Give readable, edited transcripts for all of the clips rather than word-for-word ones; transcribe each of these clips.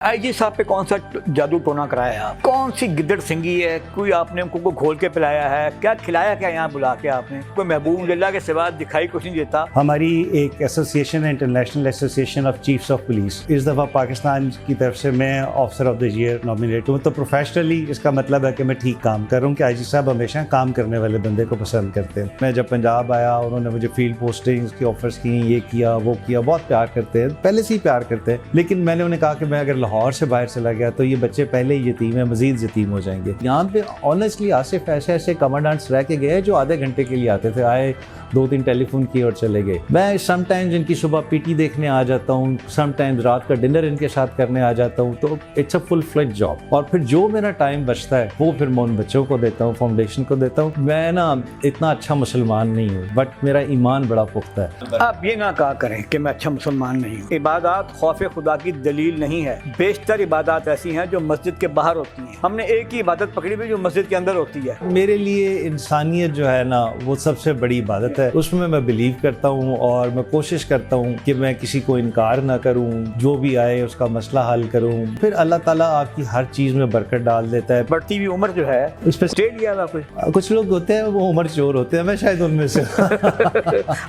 IG साहब पे कौन सा जादू टोना कराया आप? कौन सी गिद्दड़ सिंगी है? कोई आपने उनको घोल के पिलाया है? क्या खिलाया क्या यहाँ बुला के आपने? कोई महबूब के सिवा दिखाई कुछ नहीं देता। हमारी एक एसोसिएशन है, international association of chiefs of police. इस दफ़ा पाकिस्तान की तरफ से मैं officer of the year nominate हूँ। तो प्रोफेशनली इसका मतलब है कि मैं ठीक काम कर रहा हूँ कि आईजी साहब हमेशा काम करने वाले बंदे को पसंद करते हैं। मैं जब पंजाब आया, उन्होंने मुझे फील्ड पोस्टिंग्स की ऑफर्स की, ये किया वो किया, बहुत प्यार करते हैं, पहले से ही प्यार करते हैं। लेकिन मैंने उन्हें कहा कि मैं अगर लाहौर से बाहर चला गया तो ये बच्चे पहले ही यतीम है, मजीद यतीम हो जाएंगे। यहाँ पे ऑनेस्टली आसिफ ऐसे कमांडेंट्स रह के गए जो आधे घंटे के लिए आते थे, आए 2-3 टेलीफोन किए और चले गए। मैं समटाइम्स इनकी सुबह पीटी देखने आ जाता हूँ, समटाइम्स रात का डिनर इनके साथ करने आ जाता हूँ। तो it's a full fledge job. और फिर जो मेरा टाइम बचता है वो फिर मैं उन बच्चों को देता हूँ, फाउंडेशन को देता हूँ। मैं ना इतना अच्छा मुसलमान नहीं हूँ, बट मेरा ईमान बड़ा पुख्ता है। आप ये ना कहा करें कि मैं अच्छा मुसलमान नहीं हूँ। इबादत खौफ खुदा की दलील नहीं है। बेशतर इबादत ऐसी हैं जो मस्जिद के बाहर होती हैं। हमने एक ही इबादत पकड़ी हुई जो मस्जिद के अंदर होती है। मेरे लिए इंसानियत जो है ना वो सबसे बड़ी इबादत है। उसमें मैं बिलीव करता हूँ और मैं कोशिश करता हूँ कि मैं किसी को इनकार ना करूँ, जो भी आए उसका मसला हल करूँ। फिर अल्लाह ताला आपकी हर चीज़ में बरकत डाल देता है। बढ़ती हुई उम्र जो है इस पर स्टे लिया हुआ कुछ लोग होते हैं वो उम्र चोर होते हैं, मैं शायद उनमें से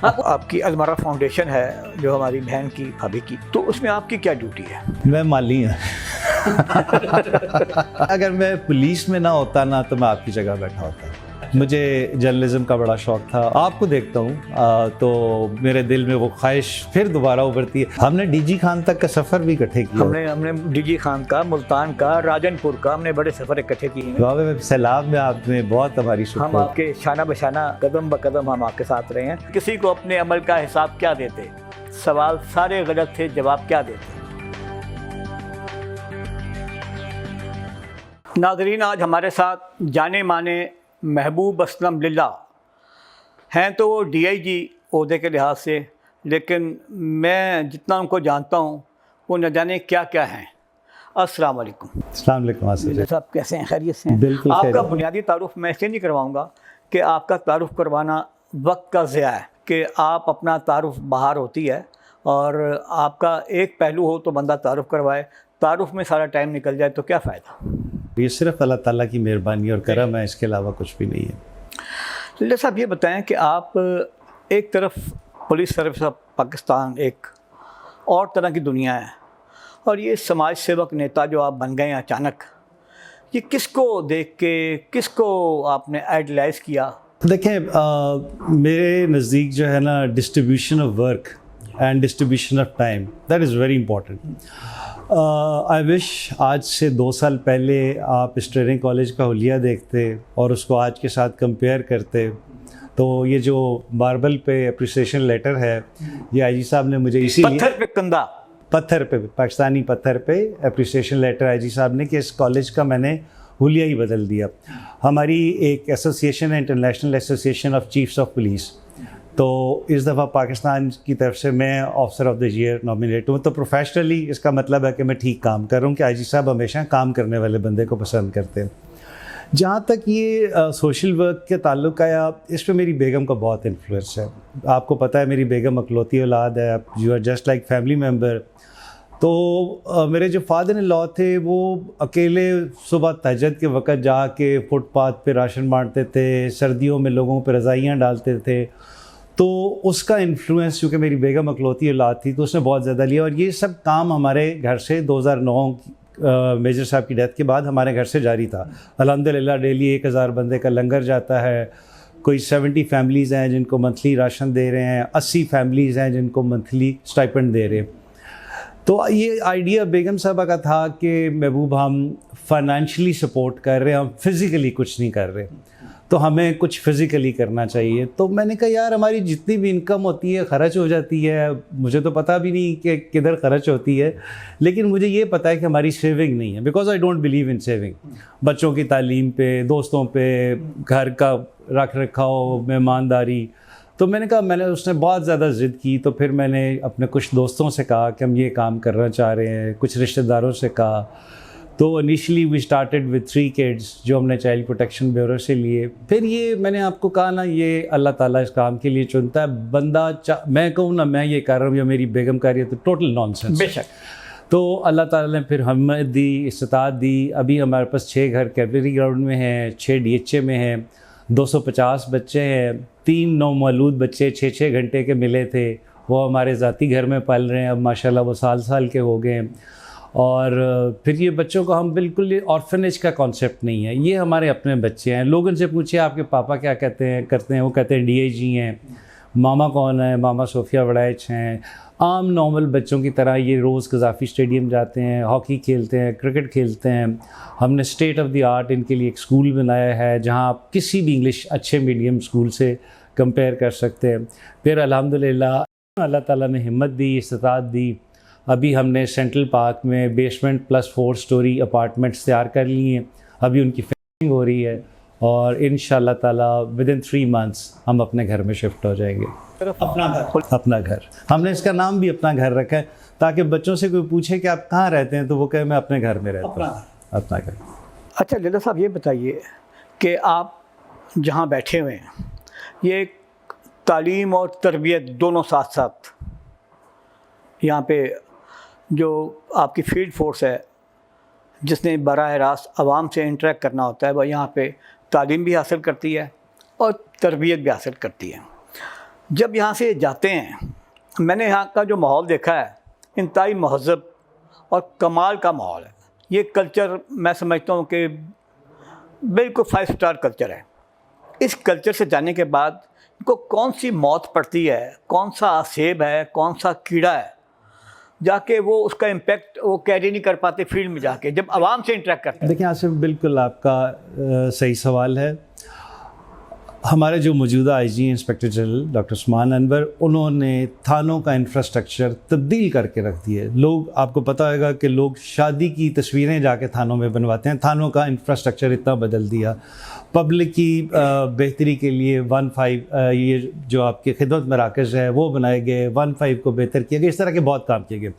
आपकी अलमारा फाउंडेशन है जो हमारी बहन की, भाभी की, तो उसमें आपकी क्या ड्यूटी है? मैं माली हूँ। अगर मैं पुलिस में ना होता ना तो मैं आपकी जगह बैठा होता। मुझे जर्नलिज्म का बड़ा शौक था। आपको देखता हूँ तो मेरे दिल में वो ख्वाहिश फिर दोबारा उभरती है। हमने डीजी खान तक का सफ़र भी इकट्ठे किया। हमने डीजी खान का, मुल्तान का, राजनपुर का, हमने बड़े सफ़र इकट्ठे किए हैं। सैलाब में आपने बहुत हमारी हम आपके शाना बशाना, कदम ब कदम हम आपके साथ रहे हैं। किसी को अपने अमल का हिसाब क्या देते? सवाल सारे गलत थे, जवाब क्या देते? नाज़रीन, आज हमारे साथ जाने माने महबूब असलम लिल्ला हैं। तो वो DIG ओहदे के लिहाज से, लेकिन मैं जितना उनको जानता हूँ वो न जाने क्या क्या हैं। अस्सलाम वालेकुम। अस्सलाम वालेकुम आसिफ साहब, कैसे हैं? खैरियत से हैं? बिल्कुल। आपका बुनियादी तारुफ मैं इसलिए नहीं करवाऊँगा कि आपका तारुफ करवाना वक्त का ज़िया है, कि आप अपना तारुफ बाहर होती है और आपका एक पहलू हो तो बंदा तारुफ करवाए, तारुफ में सारा टाइम निकल जाए तो क्या फ़ायदा। ये सिर्फ अल्लाह ताला की मेहरबानी और करम है, इसके अलावा कुछ भी नहीं है। लिल्ला साहब, ये बताएं कि आप एक तरफ पुलिस सर्विस ऑफ पाकिस्तान, एक और तरह की दुनिया है, और ये समाज सेवक नेता जो आप बन गए हैं अचानक, ये किसको देख के, किसको आपने आइडलाइज किया? देखें, मेरे नज़दीक जो है ना, distribution of work and distribution of time, that is very important. I wish आज से 2 साल पहले आप इस ट्रेनिंग कॉलेज का हुलिया देखते और उसको आज के साथ कंपेयर करते तो ये जो मार्बल पे अप्रिसिएशन लेटर है, ये आईजी साहब ने मुझे इसीलिए पत्थर पे पाकिस्तानी पत्थर पे अप्रिसिएशन लेटर आईजी साहब ने कि इस कॉलेज का मैंने हुलिया ही बदल दिया। हमारी एक एसोसिएशन है, international association of chiefs of police. तो इस दफ़ा पाकिस्तान की तरफ से मैं officer of the year nominate हूँ। तो प्रोफेशनली इसका मतलब है कि मैं ठीक काम कर रहा हूँ कि आईजी साहब हमेशा काम करने वाले बंदे को पसंद करते हैं। जहाँ तक ये सोशल वर्क के ताल्लुक आया, इस पर मेरी बेगम का बहुत इन्फ्लुएंस है। आपको पता है मेरी बेगम अकलौती औलाद है, you are just like family member. तो मेरे जो फादर इन लॉ थे वो अकेले सुबह तहज्जुद के वक़्त जाके फुटपाथ पे राशन बांटते थे, सर्दियों में लोगों पर रज़ाइयाँ डालते थे। तो उसका इन्फ्लुएंस, क्योंकि मेरी बेगम अकलौती औलाद थी, तो उसने बहुत ज़्यादा लिया। और ये सब काम हमारे घर से 2009 मेजर साहब की डेथ के बाद हमारे घर से जारी था। अल्हम्दुलिल्लाह डेली 1000 बंदे का लंगर जाता है। कोई 70 फैमिलीज़ हैं जिनको मंथली राशन दे रहे हैं, 80 फैमिलीज़ हैं जिनको मंथली स्टाइपेंड दे रहे हैं। तो ये आइडिया बेगम साहबा का था कि महबूब हम फाइनेंशियली सपोर्ट कर रहे हैं, हम फिज़िकली कुछ नहीं कर रहे, तो हमें कुछ फिज़िकली करना चाहिए। तो मैंने कहा यार, हमारी जितनी भी इनकम होती है खर्च हो जाती है। मुझे तो पता भी नहीं कि किधर खर्च होती है, लेकिन मुझे ये पता है कि हमारी सेविंग नहीं है, because I don't believe in saving. बच्चों की तालीम पे, दोस्तों पे, घर का रख रखाव, मेहमानदारी। तो मैंने कहा, उसने बहुत ज़्यादा ज़िद की। तो फिर मैंने अपने कुछ दोस्तों से कहा कि हम ये काम करना चाह रहे हैं, कुछ रिश्तेदारों से कहा। तो initially we started with 3 kids जो हमने चाइल्ड प्रोटेक्शन ब्यूरो से लिए। फिर ये मैंने आपको कहा ना, ये अल्लाह ताला इस काम के लिए चुनता है बंदा। मैं कहूँ ना मैं ये कर रहा हूँ या मेरी बेगम कर रही है तो टोटल नॉनसेंस। बेशक तो अल्लाह ताला ने फिर हमें दी, इस्तात दी। अभी हमारे पास 6 घर कैवलरी ग्राउंड में हैं, 6 डीएचए में हैं, 250 बच्चे हैं, 3 नौमौलूद बच्चे 6-6 घंटे के मिले थे, वो हमारे ज़ाती घर में पल रहे हैं। अब माशाल्लाह वो साल के हो गए हैं। और फिर ये बच्चों को हम बिल्कुल ऑर्फनेज का कॉन्सेप्ट नहीं है, ये हमारे अपने बच्चे हैं। लोगों से पूछिए आपके पापा क्या करते हैं, वो कहते हैं डीआईजी हैं। मामा कौन है? मामा सोफिया वड़ाइच हैं। आम नॉर्मल बच्चों की तरह ये रोज़ कज़ाफ़ी स्टेडियम जाते हैं, हॉकी खेलते हैं, क्रिकेट खेलते हैं। हमने स्टेट ऑफ द आर्ट इनके लिए एक स्कूल बनाया है जहाँ आप किसी भी इंग्लिश अच्छे मीडियम स्कूल से कंपेयर कर सकते हैं। फिर अल्हम्दुलिल्लाह अल्लाह ताला ने हिम्मत दी, इस्तात दी। अभी हमने सेंट्रल पार्क में बेसमेंट प्लस 4 स्टोरी अपार्टमेंट्स तैयार कर लिए हैं। अभी उनकी फिनिशिंग हो रही है और इंशाल्लाह ताला विदिन 3 मंथ्स हम अपने घर में शिफ्ट हो जाएंगे। अपना घर हमने इसका नाम भी अपना घर रखा है, ताकि बच्चों से कोई पूछे कि आप कहाँ रहते हैं तो वो कहे मैं अपने घर में रहता हूँ, अपना घर। अच्छा लेला साहब, ये बताइए कि आप जहाँ बैठे हुए हैं, ये तालीम और तरबियत दोनों साथ साथ यहाँ पे जो आपकी फील्ड फोर्स है जिसने बराह रास्त आवाम से इंटरेक्ट करना होता है, वह यहाँ पे तालीम भी हासिल करती है और तरबियत भी हासिल करती है। जब यहाँ से जाते हैं, मैंने यहाँ का जो माहौल देखा है इंतहाई महज़ब और कमाल का माहौल है। ये कल्चर मैं समझता हूँ कि बिल्कुल 5 स्टार कल्चर है। इस कल्चर से जाने के बाद इनको कौन सी मौत पड़ती है, कौन सा आसेब है, कौन सा कीड़ा है, जाके वो उसका इम्पेक्ट वो कैरी नहीं कर पाते फील्ड में जाके जब आवाम से इंटरेक्ट करते हैं। देखिए आसिफ, बिल्कुल आपका सही सवाल है। हमारे जो मौजूदा IG inspector general doctor Usman Anwar, उन्होंने थानों का इंफ्रास्ट्रक्चर तब्दील करके रख दिए। लोग, आपको पता होगा कि लोग शादी की तस्वीरें जाके थानों में बनवाते हैं, थानों का इंफ्रास्ट्रक्चर इतना बदल दिया। पब्लिक की बेहतरी के लिए 15 ये जो आपके खिदमत मराकज़ है वो बनाए गए, 15 को बेहतर किया गया, इस तरह के बहुत काम किए गए।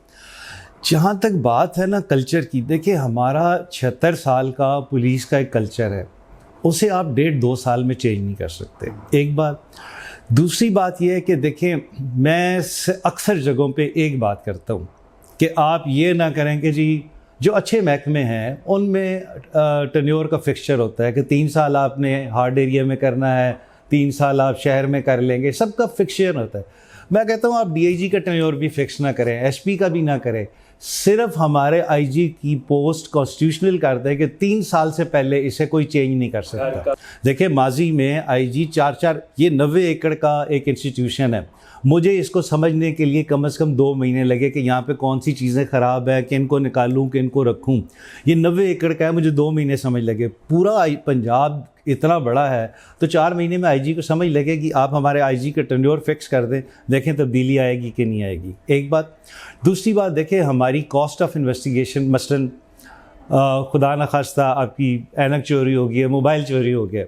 जहाँ तक बात है ना कल्चर की, देखिए हमारा 76 साल का पुलिस का एक कल्चर है, उसे आप 1.5-2 साल में चेंज नहीं कर सकते, एक बात। दूसरी बात यह है कि देखें, मैं अक्सर जगहों पे एक बात करता हूँ कि आप ये ना करें कि जी जो अच्छे महकमे हैं उनमें टर्न्योर का फिक्सचर होता है कि 3 साल आपने हार्ड एरिया में करना है, 3 साल आप शहर में कर लेंगे, सबका फिक्सचर होता है। मैं कहता हूँ आप डीआईजी का टर्न्योर भी फिक्स ना करें, एसपी का भी ना करें, सिर्फ हमारे आईजी की पोस्ट कॉन्स्टिट्यूशनल करते हैं कि 3 साल से पहले इसे कोई चेंज नहीं कर सकता। देखिए माजी में आईजी 4 ये 90 एकड़ का एक इंस्टीट्यूशन है। मुझे इसको समझने के लिए कम से कम 2 महीने लगे कि यहाँ पे कौन सी चीज़ें ख़राब है, कि इनको निकालूं, कि इनको रखूं। ये 90 एकड़ का है, मुझे 2 महीने समझ लगे। पूरा पंजाब इतना बड़ा है तो 4 महीने में आईजी को समझ लगे कि आप हमारे आईजी का टर्न्योर फिक्स कर दें, देखें तब्दीली आएगी कि नहीं आएगी, एक बात। दूसरी बात, देखें हमारी कॉस्ट ऑफ इन्वेस्टिगेशन, मसलन खुदा न खास्ता आपकी ऐनक चोरी हो गई है, मोबाइल चोरी हो गया,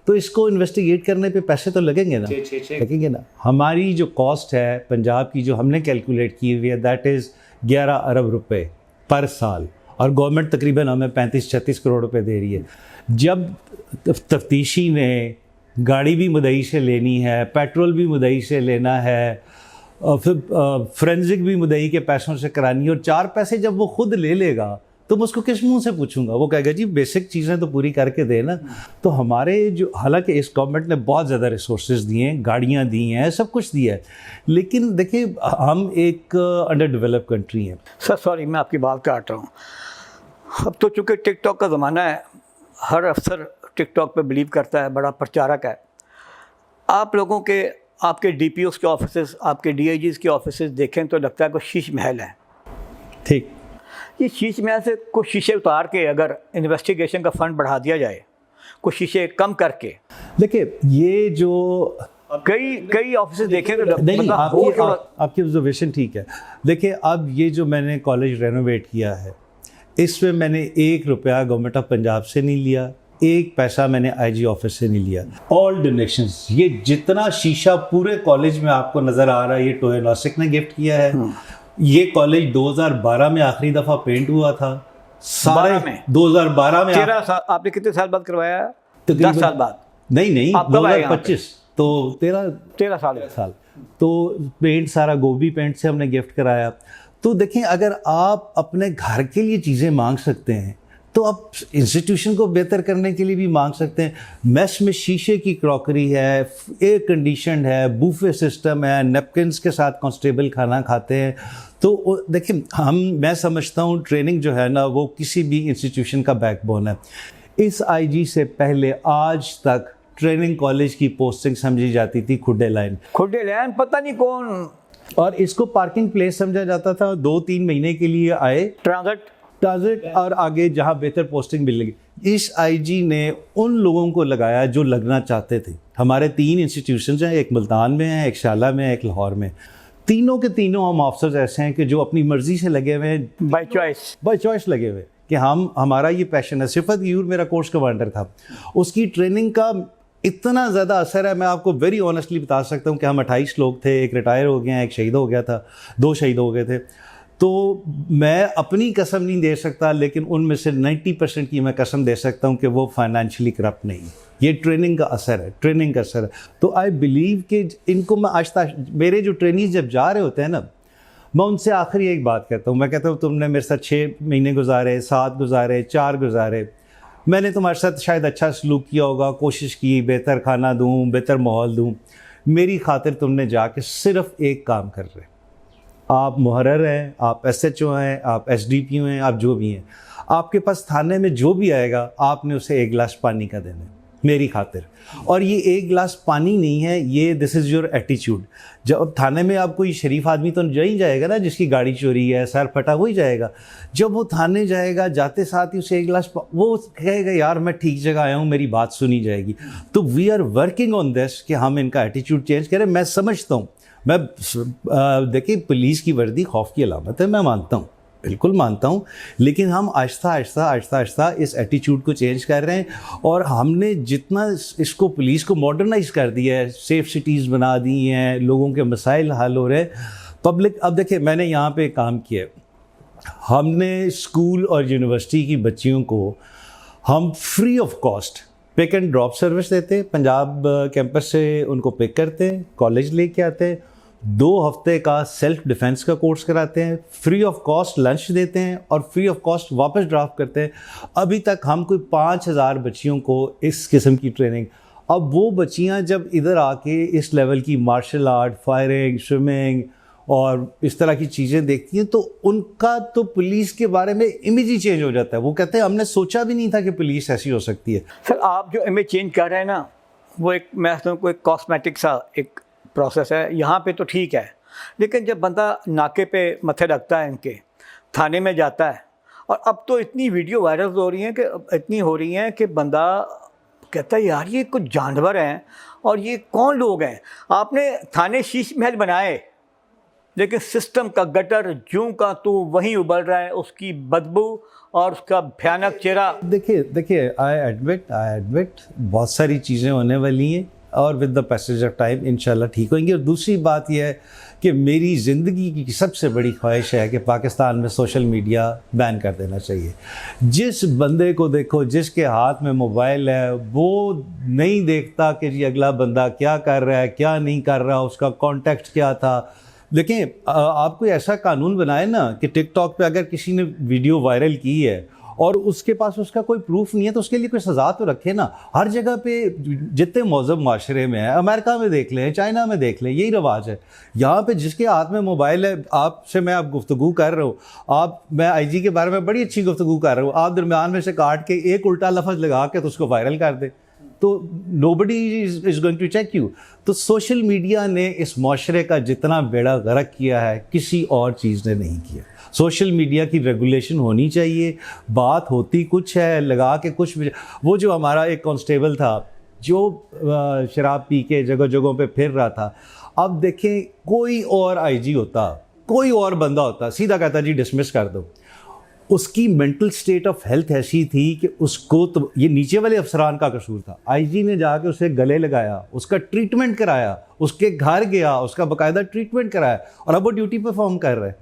तो इसको इन्वेस्टिगेट करने पे पैसे तो लगेंगे ना, लगेंगे ना। हमारी जो कॉस्ट है पंजाब की, जो हमने कैलकुलेट की हुई है, दैट इज़ 11 अरब रुपए पर साल, और गवर्नमेंट तकरीबन हमें 35-36 करोड़ रुपए दे रही है। जब तफ्तीशी ने गाड़ी भी मुदई से लेनी है, पेट्रोल भी मुदई से लेना है, और फिर फोरेंसिक भी मुदई के पैसों से करानी है, और 4 पैसे जब वो खुद ले लेगा तो मैं उसको किस मुंह से पूछूंगा? वो कहेगा जी बेसिक चीज़ें तो पूरी करके दे ना। तो हमारे जो, हालांकि इस गवर्नमेंट ने बहुत ज़्यादा रिसोर्सेज दिए हैं, गाड़ियाँ दी हैं, सब कुछ दिया है, लेकिन देखिए हम एक अंडर डेवलप कंट्री हैं। सर सॉरी, मैं आपकी बात काट रहा हूँ। अब तो चूँकि टिकटॉक का ज़माना है, हर अफसर टिकटॉक पे बिलीव करता है, बड़ा प्रचारक है। आप लोगों के, आपके डीपीओज़ के ऑफिसेज़, आपके डीआईजीज़ के ऑफिसेज़ देखें तो लगता है कोई शीश महल है। ठीक, ये शीश महल से कुछ शीशे उतार के अगर इन्वेस्टिगेशन का फंड बढ़ा दिया जाए, कुछ शीशे कम करके, देखिए ये जो कई ऑफिस देखें तो नहीं, आपकी ऑब्जर्वेशन ठीक है। देखिए अब ये जो मैंने कॉलेज रेनोवेट किया है, इसमें मैंने 1 रुपया गवर्नमेंट ऑफ पंजाब से नहीं लिया, 1 पैसा मैंने आईजी ऑफिस से नहीं लिया, ऑल डोनेशंस। ये जितना शीशा पूरे कॉलेज में आपको नज़र आ रहा है, ये टोए नौसिक ने गिफ्ट किया है। ये कॉलेज 2012 में आखिरी दफ़ा पेंट हुआ था, सारे में 2012 में। 13 साल आपने कितने साल बाद करवाया? 10 साल बाद? नहीं 2025, तो 13 साल तो पेंट सारा गोभी पेंट से हमने गिफ्ट कराया। तो तो देखें, अगर आप अपने घर के लिए चीज़ें मांग सकते हैं तो आप इंस्टीट्यूशन को बेहतर करने के लिए भी मांग सकते हैं। मेस में शीशे की क्रॉकरी है, एयर कंडीशन है, बूफे सिस्टम है, नेपकिन्स के साथ कांस्टेबल खाना खाते हैं। तो देखिए, मैं समझता हूँ ट्रेनिंग जो है ना, वो किसी भी इंस्टीट्यूशन का बैकबोन है। इस आईजी से पहले आज तक ट्रेनिंग कॉलेज की पोस्टिंग समझी जाती थी खुड्डे लाइन पता नहीं कौन, और इसको पार्किंग प्लेस समझा जाता था। 2-3 महीने के लिए आए, ट्रांजिट और आगे जहां बेहतर पोस्टिंग मिलेगी। इस आईजी ने उन लोगों को लगाया जो लगना चाहते थे। हमारे 3 इंस्टीट्यूशंस हैं, एक मुल्तान में है, एक शाला में है, एक लाहौर में। तीनों के तीनों हम ऑफिसर्स ऐसे हैं कि जो अपनी मर्जी से लगे हुए हैं, बाय चॉइस लगे हुए कि हमारा ये पैशन है। सिफत यूर मेरा कोर्स कमांडर था, उसकी ट्रेनिंग का इतना ज़्यादा असर है, मैं आपको वेरी ऑनेस्टली बता सकता हूँ कि हम 28 लोग थे, एक रिटायर हो गए हैं, एक शहीद हो गया था, 2 शहीद हो गए थे। तो मैं अपनी कसम नहीं दे सकता, लेकिन उनमें से 90% की मैं कसम दे सकता हूँ कि वो फाइनेंशियली करप्ट नहीं है। ये ट्रेनिंग का असर है, ट्रेनिंग का असर है। तो आई बिलीव कि इनको मैं आज तक, मेरे जो ट्रेनिंग जब जा रहे होते हैं ना, मैं उनसे आखिरी एक बात कहता हूँ। मैं कहता हूँ तुमने मेरे साथ 6 महीने गुजारे, 7 गुजारे, 4 गुजारे, मैंने तुम्हारे साथ शायद अच्छा सलूक किया होगा, कोशिश की बेहतर खाना दूँ, बेहतर माहौल दूँ, मेरी खातिर तुमने जाके सिर्फ एक काम कर रहे। आप मुहर्रर हैं, आप SHO हैं, आप SDPO हैं, आप जो भी हैं, आपके पास थाने में जो भी आएगा आपने उसे 1 गिलास पानी का देना है मेरी खातिर। और ये 1 गिलास पानी नहीं है, ये दिस इज़ योर एटीट्यूड। जब थाने में आप कोई शरीफ आदमी तो नहीं जाएगा ना, जिसकी गाड़ी चोरी है, सर फटा, वही जाएगा। जब वो थाने जाएगा, जाते साथ ही उसे 1 गिलास, वो कहेगा यार मैं ठीक जगह आया हूँ, मेरी बात सुनी जाएगी। तो we are working on this कि हम इनका एटीट्यूड चेंज करें। मैं समझता हूँ, मैं देखिए, पुलिस की वर्दी खौफ की अलामत है, मैं मानता हूँ, बिल्कुल मानता हूँ, लेकिन हम आहिस्ता आहिस्ता इस एटीट्यूड को चेंज कर रहे हैं। और हमने जितना इसको, पुलिस को मॉडर्नाइज कर दिया है, सेफ सिटीज़ बना दी हैं, लोगों के मसाइल हल हो रहे हैं, पब्लिक। अब देखिए, मैंने यहाँ पे काम किया, हमने स्कूल और यूनिवर्सिटी की बच्चियों को हम free of cost pick and drop service देते हैं। पंजाब कैंपस से उनको पिक करते हैं, कॉलेज लेके आते हैं, 2 हफ्ते का सेल्फ डिफेंस का कोर्स कराते हैं, फ्री ऑफ कॉस्ट लंच देते हैं और फ्री ऑफ कॉस्ट वापस ड्रॉप करते हैं। अभी तक हम कोई 5000 बच्चियों को इस किस्म की ट्रेनिंग। अब वो बच्चियां जब इधर आके इस लेवल की मार्शल आर्ट, फायरिंग, स्विमिंग और इस तरह की चीज़ें देखती हैं, तो उनका तो पुलिस के बारे में इमेज ही चेंज हो जाता है। वो कहते हैं हमने सोचा भी नहीं था कि पुलिस ऐसी हो सकती है। सर, आप जो इमेज चेंज कर रहे हैं ना, वो एक, मैं समझता हूँ, कोई कॉस्मेटिक सा एक प्रोसेस है। यहाँ पे तो ठीक है, लेकिन जब बंदा नाके पे मथे रखता है, इनके थाने में जाता है, और अब तो इतनी वीडियो वायरल हो रही हैं कि बंदा कहता है यार ये कुछ जानवर हैं और ये कौन लोग हैं। आपने थाने शीश महल बनाए, लेकिन सिस्टम का गटर जूं का तो वहीं उबल रहा है, उसकी बदबू और उसका भयानक चेहरा। देखिए, आई एडमिट बहुत सारी चीज़ें होने वाली हैं और with the passage of time इंशाल्लाह ठीक होंगी। और दूसरी बात यह है कि मेरी ज़िंदगी की सबसे बड़ी ख्वाहिश है कि पाकिस्तान में सोशल मीडिया बैन कर देना चाहिए। जिस बंदे को देखो, जिसके हाथ में मोबाइल है, वो नहीं देखता कि जी अगला बंदा क्या कर रहा है, क्या नहीं कर रहा, उसका कॉन्टेक्स्ट क्या था। देखें, आप कोई ऐसा कानून बनाए ना कि टिकटॉक पे अगर किसी ने वीडियो वायरल की है और उसके पास उसका कोई प्रूफ नहीं है, तो उसके लिए कोई सज़ा तो रखे ना। हर जगह पे जितने मौजूद माशरे में है, अमेरिका में देख लें, चाइना में देख लें, यही रवाज है। यहाँ पे जिसके हाथ में मोबाइल है, आपसे मैं आप गुफ्तगू कर रहा हूँ, मैं आईजी के बारे में बड़ी अच्छी गुफ्तगू कर रहा हूँ, आप दरमियान में से काट के एक उल्टा लफ्ज़ लगा के तो उसको वायरल कर दे, तो nobody is going to check you. तो सोशल मीडिया ने इस माशरे का जितना बेड़ा गर्क किया है, किसी और चीज़ ने नहीं किया। सोशल मीडिया की रेगुलेशन होनी चाहिए। बात होती कुछ है, लगा के कुछ। वो जो हमारा एक कांस्टेबल था जो शराब पी के जगह जगहों पे फिर रहा था, अब देखें कोई और आईजी होता, कोई और बंदा होता, सीधा कहता जी डिसमिस कर दो। उसकी मेंटल स्टेट ऑफ हेल्थ ऐसी थी कि उसको, तो ये नीचे वाले अफसरान का कसूर था। आईजी ने जाके उसे गले लगाया, उसका ट्रीटमेंट कराया, उसके घर गया, उसका बाकायदा ट्रीटमेंट कराया, और अब वो ड्यूटी परफॉर्म कर रहे हैं।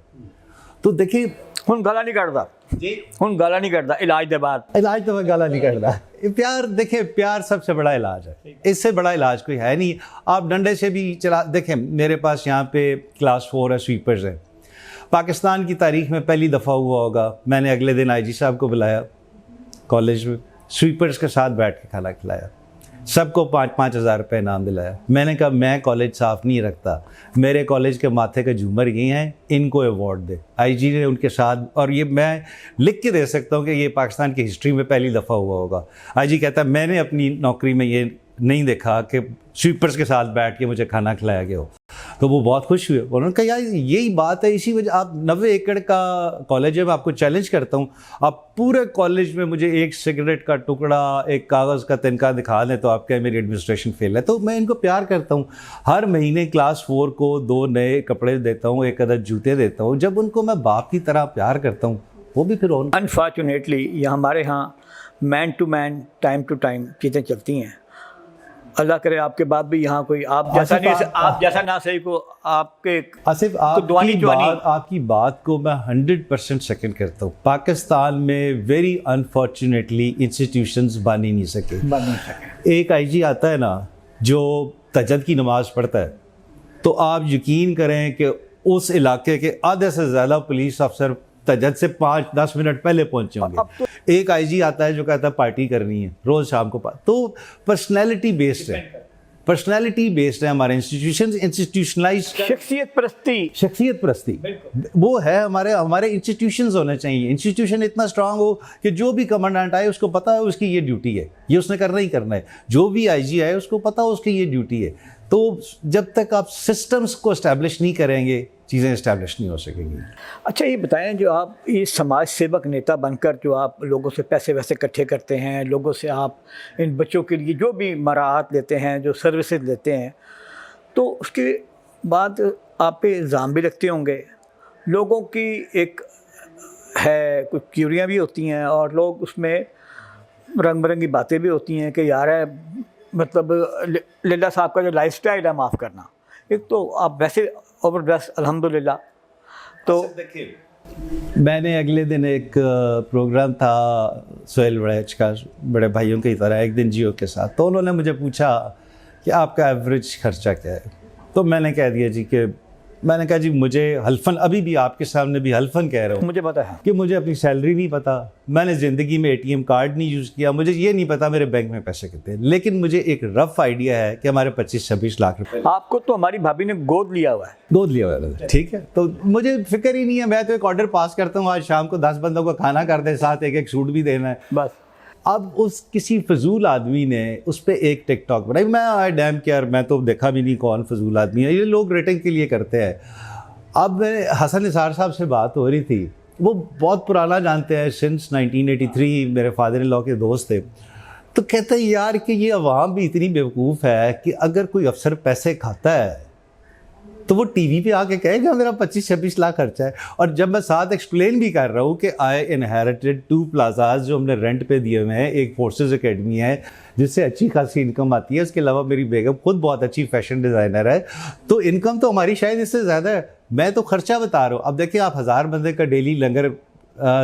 तो देखिए, हुन गाला नहीं करता इलाज के बाद, तो गाला नहीं करता। प्यार, देखिए, प्यार सबसे बड़ा इलाज है, इससे बड़ा इलाज कोई है नहीं। आप डंडे से भी चला, देखें मेरे पास यहाँ पे क्लास 4 है, स्वीपर्स है, पाकिस्तान की तारीख में पहली दफ़ा हुआ होगा, मैंने अगले दिन आईजी साहब को बुलाया कॉलेज में, स्वीपर्स के साथ बैठ के खाना खिलाया, सबको 5-5 हज़ार रुपये इनाम दिलाया। मैंने कहा मैं कॉलेज साफ़ नहीं रखता, मेरे कॉलेज के माथे के झूमर ये हैं, इनको अवार्ड दे। आईजी ने उनके साथ, और ये मैं लिख के दे सकता हूँ कि ये पाकिस्तान की हिस्ट्री में पहली दफ़ा हुआ होगा। आईजी कहता है मैंने अपनी नौकरी में ये नहीं देखा कि स्वीपर्स के साथ बैठ के मुझे खाना खिलाया गया हो। तो वो बहुत खुश हुए, उन्होंने कहा यार यही बात है, इसी वजह आप 90 एकड़ का कॉलेज है, मैं आपको चैलेंज करता हूँ, आप पूरे कॉलेज में मुझे एक सिगरेट का टुकड़ा, एक कागज़ का तिनका दिखा दें तो आप कहें मेरी एडमिनिस्ट्रेशन फेल है। तो मैं इनको प्यार करता हूँ, हर महीने क्लास 4 को 2 नए कपड़े देता हूँ, 1 अदद जूते देता हूँ। जब उनको मैं बाप की तरह प्यार करता हूँ, वो भी फिर अनफॉर्चुनेटली ये हमारे यहाँ man to man, time to time चीज़ें चलती हैं। अल्लाह करे आपके बाद भी यहाँ कोई आप जैसा नहीं, आप जैसा ना सही को आपके आसिफ आपकी बात को मैं 100% सेकंड करता हूँ। पाकिस्तान में वेरी अनफॉर्चुनेटली इंस्टीट्यूशंस बन ही नहीं सके। एक आईजी आता है ना जो तहज्जुद की नमाज़ पढ़ता है, तो आप यकीन करें कि उस इलाके के आधे से ज़्यादा पुलिस अफसर तहज्जुद से 5-10 मिनट पहले पहुंचे होंगे। एक आईजी आता है जो कहता है पार्टी करनी है रोज़ शाम को। तो पर्सनैलिटी बेस्ड है हमारे इंस्टीट्यूशन, इंस्टीट्यूशनलाइज्ड शख्सियत परस्ती वो है। हमारे इंस्टीट्यूशंस होने चाहिए। इंस्टीट्यूशन इतना स्ट्रांग हो कि जो भी कमांडेंट आए उसको पता है उसकी ये ड्यूटी है, ये उसने करना ही करना है। जो भी आईजी आए उसको पता है उसकी ये ड्यूटी है। तो जब तक आप सिस्टम्स को इस्टेब्लिश नहीं करेंगे, चीज़ें इस्टेब्लिश नहीं हो सकेंगी। अच्छा ये बताएं, जो आप ये समाज सेवक नेता बनकर जो आप लोगों से पैसे वैसे इकट्ठे करते हैं, लोगों से आप इन बच्चों के लिए जो भी मराहत लेते हैं, जो सर्विसेज लेते हैं, तो उसके बाद आप पे इल्ज़ाम भी लगते होंगे। लोगों की एक है, कुछ क्यूरियाँ भी होती हैं और लोग उसमें रंग बिरंगी बातें भी होती हैं कि यार है मतलब लिल्ला साहब का जो लाइफस्टाइल है, माफ़ करना, एक तो आप वैसे ओवर ड्रेस अल्हम्दुलिल्लाह। तो मैंने अगले दिन एक प्रोग्राम था सोहेल वड़ैच का, बड़े भाइयों की तरह, एक दिन जियो के साथ, तो उन्होंने मुझे पूछा कि आपका एवरेज खर्चा क्या है। तो मैंने कह दिया जी कि मैंने कहा जी मुझे हल्फन, अभी भी आपके सामने भी हल्फन कह रहा हूँ, मुझे पता है कि मुझे अपनी सैलरी नहीं पता, मैंने ज़िंदगी में एटीएम कार्ड नहीं यूज़ किया, मुझे ये नहीं पता मेरे बैंक में पैसे कितने हैं, लेकिन मुझे एक रफ आइडिया है कि हमारे 25-26 लाख रुपए। आपको तो हमारी भाभी ने गोद लिया हुआ है। ठीक है, तो मुझे फिक्र ही नहीं है। मैं तो एक ऑर्डर पास करता हूँ, आज शाम को 10 बंदों को खाना कर दे, साथ एक सूट भी देना है बस। अब उस किसी फजूल आदमी ने उस पर एक टिकटॉक बनाई। मैं आई डैम केयर, मैं तो देखा भी नहीं कौन फजूल आदमी है, ये लोग रेटिंग के लिए करते हैं। अब हसन निसार साहब से बात हो रही थी, वो बहुत पुराना जानते हैं, सिंस 1983 मेरे फादर इन लॉ के दोस्त थे। तो कहते हैं यार कि ये अवाम भी इतनी बेवकूफ़ है कि अगर कोई अफसर पैसे खाता है तो वो टीवी पे आके कहेगा मेरा 25-26 लाख खर्चा है। और जब मैं साथ एक्सप्लेन भी कर रहा हूँ कि आई इनहेरिटेड 2 प्लाजाज जो हमने रेंट पे दिए हुए हैं, एक फोर्सेस एकेडमी है जिससे अच्छी खासी इनकम आती है, उसके अलावा मेरी बेगम खुद बहुत अच्छी फैशन डिज़ाइनर है, तो इनकम तो हमारी शायद इससे ज़्यादा है। मैं तो खर्चा बता रहा हूँ। अब देखिए आप 1000 बंदे का डेली लंगर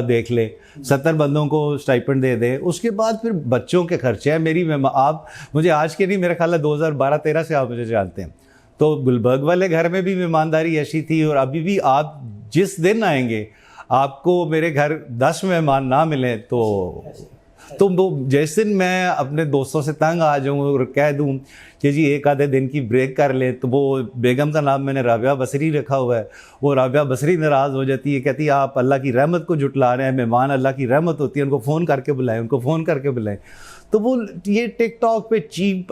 देख ले, 70 बंदों को स्टाइपेंड दे दे, उसके बाद फिर बच्चों के खर्चे हैं। मेरी आप मुझे आज के नहीं, मेरा ख्याल है 2012-13 से आप मुझे जानते हैं, तो गुलबर्ग वाले घर में भी मेहमानदारी ऐसी थी। और अभी भी आप जिस दिन आएंगे आपको मेरे घर 10 मेहमान ना मिलें तो वो जिस दिन मैं अपने दोस्तों से तंग आ जाऊँ और कह दूँ कि जी एक आधे दिन की ब्रेक कर ले, तो वो बेगम का नाम मैंने राबिया बसरी रखा हुआ है, वो राबिया बसरी नाराज़ हो जाती है, कहती है आप अल्लाह की रहमत को जुटला रहे हैं, मेहमान अल्लाह की रहमत होती है, उनको फ़ोन करके बुलाएं। तो वो ये टिकटॉक पे चीप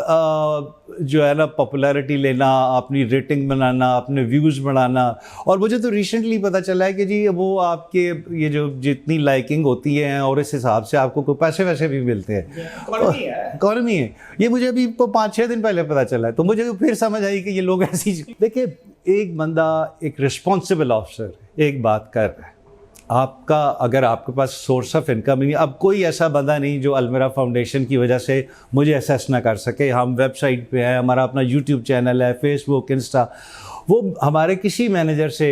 जो है ना पॉपुलैरिटी लेना, अपनी रेटिंग बनाना, अपने व्यूज़ बढ़ाना। और मुझे तो रिसेंटली पता चला है कि जी वो आपके ये जो जितनी लाइकिंग होती है और इस हिसाब से आपको कोई पैसे वैसे भी मिलते हैं, इकॉनमी है। ये मुझे अभी 5-6 दिन पहले पता चला है, तो मुझे फिर समझ आई कि ये लोग ऐसी। देखिए एक बंदा, एक रिस्पॉन्सिबल ऑफिसर एक बात कर रहा है, आपका अगर आपके पास सोर्स ऑफ इनकम नहीं, अब कोई ऐसा बंदा नहीं जो अलमिरा फाउंडेशन की वजह से मुझे असेस ना कर सके। हम वेबसाइट पे हैं, हमारा अपना यूट्यूब चैनल है, फेसबुक, इंस्टा, वो हमारे किसी मैनेजर से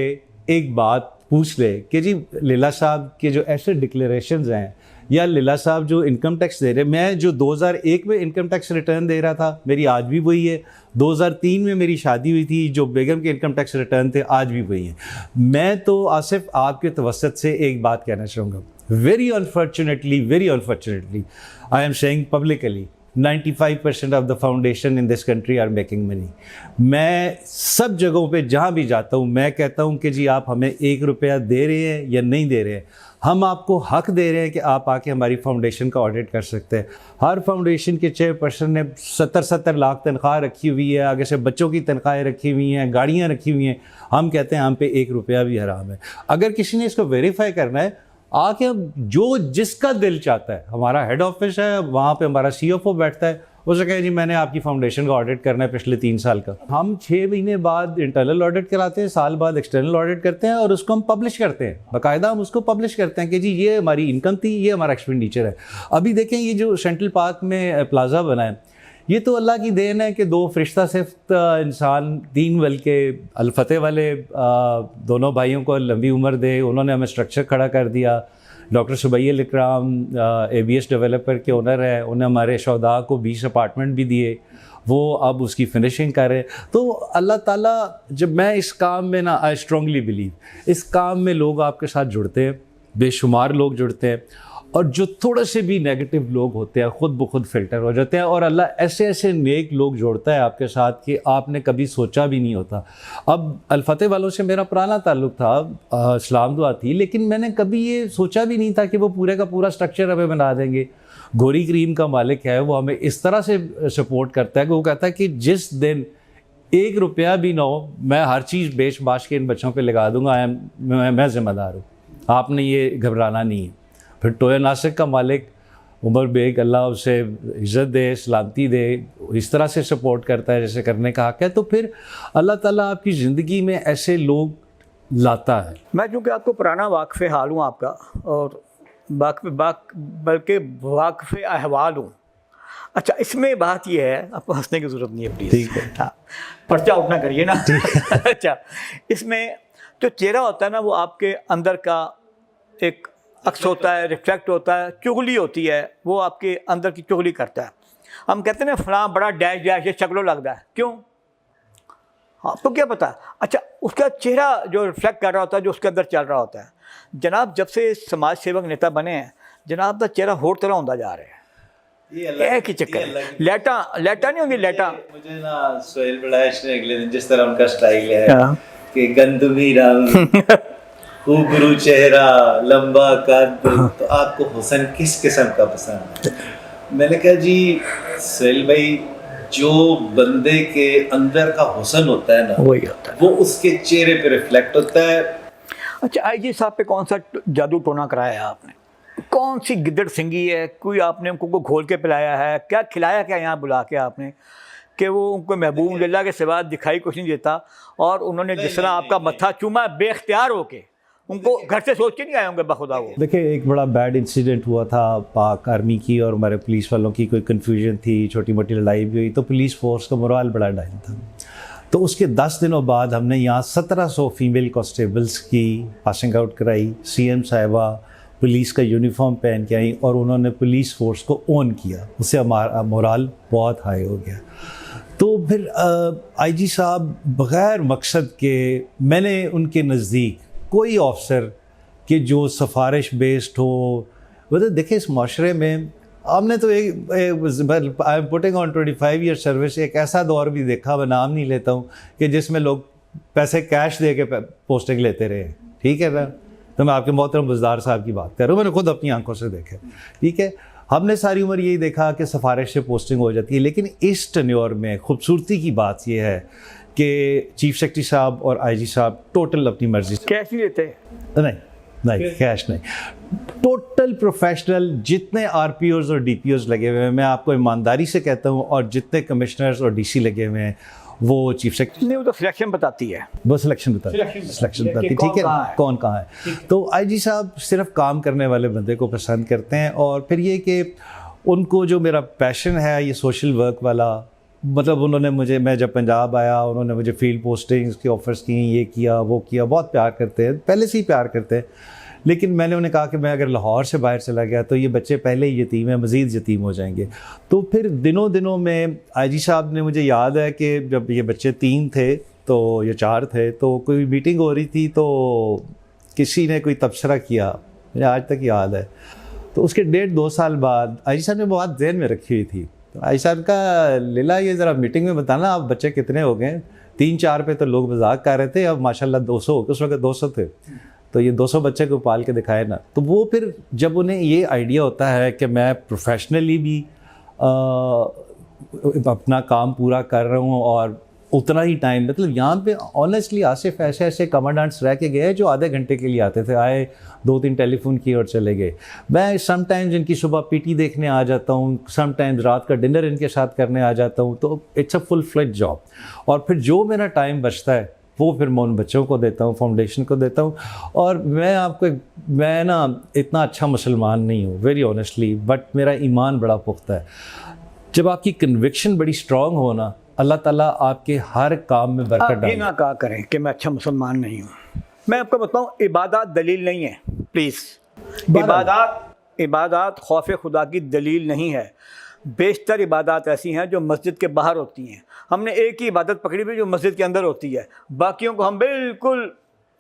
एक बात पूछ ले कि जी लीला साहब के जो ऐसे डिक्लेरेशंस हैं या लीला साहब जो इनकम टैक्स दे रहे हैं, मैं जो 2001 में इनकम टैक्स रिटर्न दे रहा था मेरी आज भी वही है, 2003 में मेरी शादी हुई थी, जो बेगम के इनकम टैक्स रिटर्न थे आज भी वही है। मैं तो आसिफ आपके तवसत से एक बात कहना चाहूँगा, very unfortunately I am saying publicly 95% of the foundation in this country are making money. मैं सब जगहों पे जहाँ भी जाता हूँ मैं कहता हूँ कि जी आप हमें 1 रुपया दे रहे हैं या नहीं दे रहे हैं, हम आपको हक दे रहे हैं कि आप आके हमारी फाउंडेशन का ऑडिट कर सकते हैं। हर फाउंडेशन के चेयरपर्सन ने 70 लाख तनख्वाह रखी हुई है, आगे से बच्चों की तनख्वाहें रखी हुई हैं, गाड़ियाँ रखी हुई हैं, हम कहते हैं हम पे 1 रुपया भी हराम है। अगर किसी ने इसको वेरीफाई करना है आके जो जिसका दिल चाहता है, हमारा हेड ऑफिस है वहाँ पे हमारा CFO बैठता है, उसे कहे जी मैंने आपकी फाउंडेशन का ऑडिट करना है पिछले 3 साल का। हम 6 महीने बाद इंटरनल ऑडिट कराते हैं, साल बाद एक्सटर्नल ऑडिट करते हैं और उसको हम पब्लिश करते हैं, बाकायदा हम उसको पब्लिश करते हैं कि जी ये हमारी इनकम थी, ये हमारा एक्सपेंडिचर है। अभी देखें ये जो सेंट्रल पार्क में प्लाजा बना है, ये तो अल्लाह की देन है कि 2 फरिश्ता सिफ्त इंसान 3 बल्कि अलफतेह वाले दोनों भाइयों को लंबी उम्र दे, उन्होंने हमें स्ट्रक्चर खड़ा कर दिया। डॉक्टर सुबैल इकराम ABS डेवलपर के ओनर है, उन्हें हमारे शौदा को 20 अपार्टमेंट भी दिए, वो अब उसकी फिनिशिंग कर रहे हैं। तो अल्लाह ताला, जब मैं इस काम में ना, आई स्ट्रांगली बिलीव इस काम में लोग आपके साथ जुड़ते हैं, बेशुमार लोग जुड़ते हैं, और जो थोड़े से भी नेगेटिव लोग होते हैं खुद ब खुद फिल्टर हो जाते हैं, और अल्लाह ऐसे ऐसे नेक लोग जोड़ता है आपके साथ कि आपने कभी सोचा भी नहीं होता। अब अलफतेह वालों से मेरा पुराना ताल्लुक़ था, इस्लाम दुआ थी, लेकिन मैंने कभी ये सोचा भी नहीं था कि वो पूरे का पूरा स्ट्रक्चर हमें बना देंगे। गोरी क्रीम का मालिक है, वो हमें इस तरह से सपोर्ट करता है कि वो कहता है कि जिस दिन 1 रुपया भी ना हो मैं हर चीज़ बेच बाश के इन बच्चों पे लगा दूंगा, मैं ज़िम्मेदार हूँ, आपने ये घबराना नहीं है। फिर टोया नासिक का मालिक उमर बेग, अल्लाह उसे इज़्ज़त दे, सलामती दे, इस तरह से सपोर्ट करता है जैसे करने का हक़ है। तो फिर अल्लाह ताला आपकी ज़िंदगी में ऐसे लोग लाता है। मैं चूँकि आपको पुराना वाक़फ़ हाल हूँ आपका, और बल्कि वाक़फ़ अहवाल हूँ। अच्छा, इसमें बात यह है, आपको हंसने की ज़रूरत नहीं है प्लीज़, ठीक है, हाँ, पर्चा उठना करिए ना। अच्छा, इसमें जो चेहरा होता है ना, वो आपके अंदर का एक अक्स होता है, रिफ्लेक्ट होता है, चुगली होती है, वो आपके अंदर की चुगली करता है। हम कहते हैं ना फलां बड़ा डैश डैश ये शक्लों लगता है, क्यों? आपको क्या पता? अच्छा, उसका चेहरा जो रिफ्लेक्ट कर रहा होता है, जो उसके अंदर चल रहा होता है। जनाब जब से समाज सेवक नेता बने हैं, जनाब का चेहरा होर तरह होता जा रहा है। ये की चक्कर लेटा नहीं होंगी, लेटा मुझे ना सोहेल बड़ा इसने अगले दिन जिस तरह उनका स्टाइल है कि गंदमी रंग खूबरू चेहरा लंबा कद, तो आपको हुसन किस किस्म का पसंद है? मैंने कहा जी सोहेल भाई, जो बंदे के अंदर का हुसन होता है ना, वही होता है, वो उसके चेहरे पे रिफ्लेक्ट होता है। अच्छा, IG साहब पे कौन सा जादू टोना कराया है आपने? कौन सी गिद्दड़ सिंगी है? कोई आपने उनको घोल के पिलाया है? क्या खिलाया क्या यहाँ बुला के आपने कि वो उनको महबूब अल्लाह के सिवा दिखाई कुछ नहीं देता, और उन्होंने जिस तरह आपका मत्था चूमा बेख्तियार होके, उनको घर से सोच के नहीं आए होंगे बखुदा वो? देखिए, एक बड़ा बैड इंसिडेंट हुआ था पाक आर्मी की और हमारे पुलिस वालों की, कोई कन्फ्यूजन थी, छोटी मोटी लड़ाई भी हुई, तो पुलिस फोर्स का मोराल बड़ा डाउन था। तो उसके 10 दिनों बाद हमने यहाँ 1700 फीमेल कॉन्स्टेबल्स की पासिंग आउट कराई। CM साहिबा पुलिस का यूनिफॉर्म पहन के आई और उन्होंने पुलिस फोर्स को ऑन किया, उससे हमारा मोराल बहुत हाई हो गया। तो फिर IG साहब बग़ैर मकसद के, मैंने उनके नज़दीक कोई ऑफिसर कि जो सिफारिश बेस्ड हो, मतलब देखिए इस माशरे में हमने तो I am putting on 25 year service, एक ऐसा दौर भी देखा, मैं नाम नहीं लेता हूँ, कि जिसमें लोग पैसे कैश दे के पोस्टिंग लेते रहे, ठीक है ना। तो मैं आपके मोहतरम बुज़दार साहब की बात कर रहा हूँ, मैंने खुद अपनी आंखों से देखा, ठीक है। हमने सारी उम्र यही देखा कि सिफारिश से पोस्टिंग हो जाती है, लेकिन इस टेन्योर में खूबसूरती की बात यह है कि चीफ सेक्रेटरी साहब और IG साहब टोटल अपनी मर्जी से कैश नहीं देते? नहीं कैश नहीं, टोटल प्रोफेशनल। जितने RPOs और DPOs लगे हुए हैं, मैं आपको ईमानदारी से कहता हूँ, और जितने कमिश्नर्स और DC लगे हुए हैं, वो चीफ सेक्रेटरी नहीं, वो तो सिलेक्शन बताती है, वो सिलेक्शन बताती है, ठीक है, कौन कहाँ है। तो IG साहब सिर्फ काम करने वाले बंदे को पसंद करते हैं। और फिर ये कि उनको जो मेरा पैशन है ये सोशल वर्क वाला, मतलब उन्होंने मुझे, मैं जब पंजाब आया उन्होंने मुझे फील्ड पोस्टिंग्स के ऑफर्स की, ये किया वो किया, बहुत प्यार करते हैं, पहले से ही प्यार करते हैं। लेकिन मैंने उन्हें कहा कि मैं अगर लाहौर से बाहर चला गया तो ये बच्चे पहले ही यतीम हैं, मज़ीद यतीम हो जाएंगे। तो फिर दिनों दिनों में आईजी साहब ने, मुझे याद है कि जब ये बच्चे 3 थे तो ये 4 थे, तो कोई मीटिंग हो रही थी तो किसी ने कोई तबसरा किया, मुझे आज तक याद है। तो उसके 1.5-2 साल बाद आईजी साहब ने बात ज़हन में रखी हुई थी। तो आईजी साहब का, लीला ये ज़रा मीटिंग में बताना आप बच्चे कितने हो गए। 3-4 पे तो लोग मजाक कर रहे थे, अब माशाल्लाह 200, उस वक्त 200 थे, तो ये 200 बच्चे को पाल के दिखाए ना। तो वो फिर जब उन्हें ये आइडिया होता है कि मैं प्रोफेशनली भी अपना काम पूरा कर रहा हूँ और उतना ही टाइम, मतलब यहाँ पे ऑनेस्टली आसिफ ऐसे ऐसे कमांडेंट्स रह के गए जो आधे घंटे के लिए आते थे, आए 2-3 टेलीफोन किए और चले गए। मैं समटाइम्स इनकी सुबह पीटी देखने आ जाता हूँ, समटाइम्स रात का डिनर इनके साथ करने आ जाता हूँ। तो it's a full fledge job. और फिर जो मेरा टाइम बचता है वो फिर मैं उन बच्चों को देता हूँ, फाउंडेशन को देता हूँ। और मैं ना इतना अच्छा मुसलमान नहीं हूँ वेरी ऑनेस्टली, बट मेरा ईमान बड़ा पुख्ता है। जब आपकी कन्विक्शन बड़ी स्ट्रॉन्ग हो ना, अल्लाह ताला आपके हर काम में बरकत आप ये डाले। ना कहा करें कि मैं अच्छा मुसलमान नहीं हूँ। मैं आपको बताऊँ, इबादत दलील नहीं है, प्लीज़। इबादत खौफ खुदा की दलील नहीं है। बेशतर इबादत ऐसी हैं जो मस्जिद के बाहर होती हैं। हमने एक ही इबादत पकड़ी हुई जो मस्जिद के अंदर होती है, बाकियों को हम बिल्कुल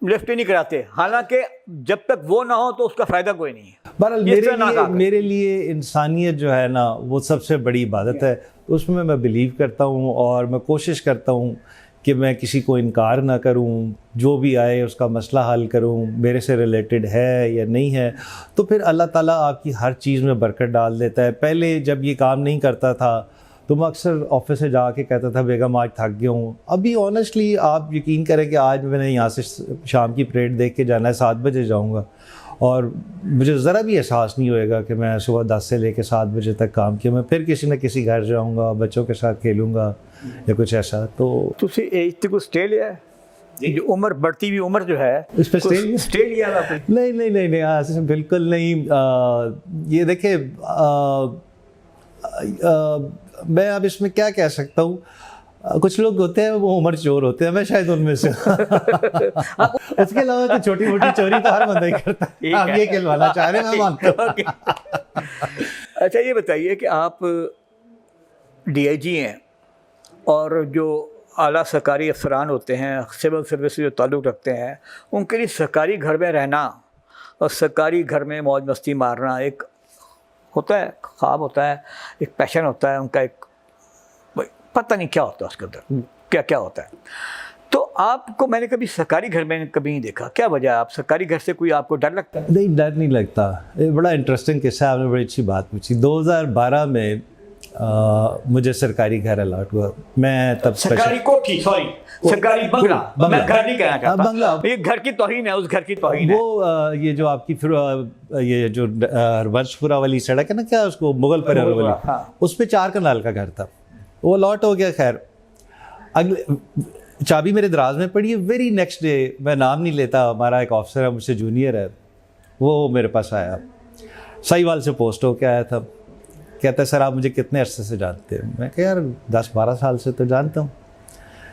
लिफ्ट ही नहीं कराते, हालांकि जब तक वो ना हो तो उसका फ़ायदा कोई नहीं है। बहरहाल मेरे लिए इंसानियत जो है ना वो सबसे बड़ी इबादत है, उसमें मैं बिलीव करता हूँ और मैं कोशिश करता हूँ कि मैं किसी को इनकार ना करूँ, जो भी आए उसका मसला हल करूँ, मेरे से रिलेटेड है या नहीं है। तो फिर अल्लाह ताला आपकी हर चीज़ में बरकत डाल देता है। पहले जब ये काम नहीं करता था तो मैं अक्सर ऑफिस से जाके कहता था बेगम आज थक गया हूँ। अभी ऑनेस्टली आप यकीन करें कि आज मैंने यहाँ से शाम की परेड देख के जाना है, 7 बजे जाऊँगा और मुझे ज़रा भी एहसास नहीं होएगा कि मैं सुबह 10 से लेकर 7 बजे तक काम किया। मैं फिर किसी न किसी घर जाऊँगा, बच्चों के साथ खेलूँगा या कुछ ऐसा। तो तुसी एज ते कोई स्टे लिया है? जो उम्र बढ़ती हुई उम्र जो है इस पर स्टे लिया है आपने? नहीं आसिफ, बिल्कुल नहीं। ये देखे मैं अब इसमें क्या कह सकता हूँ, कुछ लोग होते हैं वो उम्र चोर होते हैं, मैं शायद उनमें से उसके अलावा तो छोटी मोटी चोरी तो हर बंदा ही करता है। आप ये कहलवाना चाह रहे हैं, मैं मानता हूँ। अच्छा ये बताइए कि आप डीआईजी हैं और जो आला सरकारी अफसरान होते हैं, सिविल सर्विस से जो ताल्लुक़ रखते हैं, उनके लिए सरकारी घर में रहना और सरकारी घर में मौज मस्ती मारना एक होता है, ख्वाब होता है, एक पैशन होता है उनका, एक पता नहीं क्या होता है उसके अंदर, क्या क्या होता है। तो आपको मैंने कभी सरकारी घर में कभी नहीं देखा, क्या वजह है? आप सरकारी घर से कोई आपको डर लगता है? नहीं, डर नहीं लगता। ये बड़ा इंटरेस्टिंग किस्सा है, आपने बड़ी अच्छी बात पूछी। 2012 में मुझे सरकारी घर अलॉट हुआ। मैं तब सरकारी कोठी, सॉरी सरकारी बंगला, मैं घर नहीं कहना चाहता, बंगला, ये घर की तौहीन है, उस घर की तौहीन है। वो ये जो आपकी फिर ये जो हरबंशपुरा वाली सड़क है ना, क्या उसको मुगल परिवार वाली, हाँ। उस पे 4 कनाल का घर था, वो अलॉट हो गया। खैर अगले चाबी मेरे दराज में पड़ी है। वेरी नेक्स्ट डे, मैं नाम नहीं लेता, हमारा एक ऑफिसर है मुझसे जूनियर है, वो मेरे पास आया, साहिवाल से पोस्ट हो के आया था। कहता है सर आप मुझे कितने अरसे से जानते हैं? मैं कहा यार 10-12 साल से तो जानता हूँ।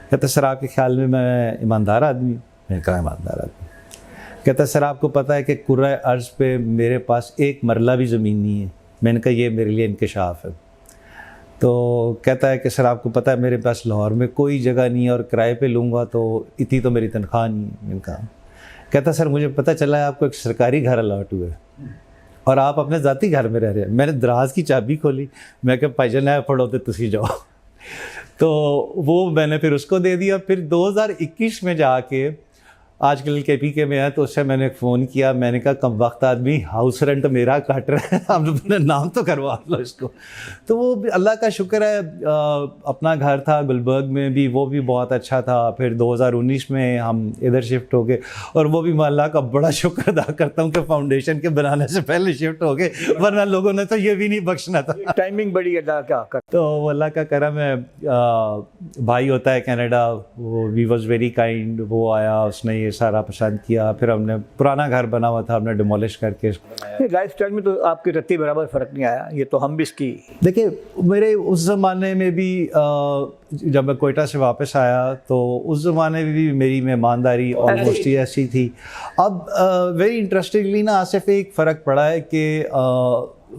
कहता है सर आपके ख्याल में मैं ईमानदार आदमी? मैंने कहा ईमानदार आदमी। कहता है सर आपको पता है कि कुर्रा अर्ज़ पे मेरे पास एक मरला भी ज़मीन नहीं है? मैंने कहा ये मेरे लिए इंकशाफ है। तो कहता है कि सर आपको पता है मेरे पास लाहौर में कोई जगह नहीं है और किराए पे लूँगा तो इतनी तो मेरी तनख्वाह नहीं है। मैंने कहा, कहता सर मुझे पता चला है आपको एक सरकारी घर अलॉट हुआ है और आप अपने ज़ाती घर में रह रहे हैं। मैंने दराज की चाबी खोली, मैं कहा भाईजान है पढ़ो तो तुसी जाओ। तो वो मैंने फिर उसको दे दिया। फिर 2021 में जाके आजकल KPK में है, तो उससे मैंने फ़ोन किया, मैंने कहा कम वक्त आदमी हाउस रेंट मेरा काट रहा है, आप अपना नाम तो करवा लो इसको। तो वो अल्लाह का शुक्र है, अपना घर था गुलबर्ग में भी, वो भी बहुत अच्छा था। फिर 2019 में हम इधर शिफ्ट हो गए और वो भी मैं अल्लाह का बड़ा शुक्र अदा करता हूँ कि फाउंडेशन के बनाने से पहले शिफ्ट हो गए, वरना लोगों ने तो ये भी नहीं बख्शना था। टाइमिंग बड़ी अदा क्या कर। तो वो अल्लाह का करम है। भाई होता है कनाडा, वो वी वॉज वेरी काइंड, वो आया, उसने ये सारा पसंद किया, फिर हमने पुराना घर बना हुआ था हमने डिमोलिश करके लाइफ स्टाइल में तो आपकी रत्ती बराबर फ़र्क नहीं आया, ये तो हम भी इसकी। देखिए मेरे उस ज़माने में भी जब मैं कोयटा से वापस आया तो उस ज़माने में भी मेरी मेहमानदारी ऑलमोस्ट ही ऐसी थी। अब वेरी इंटरेस्टिंगली ना आसिफ एक फ़र्क पड़ा है कि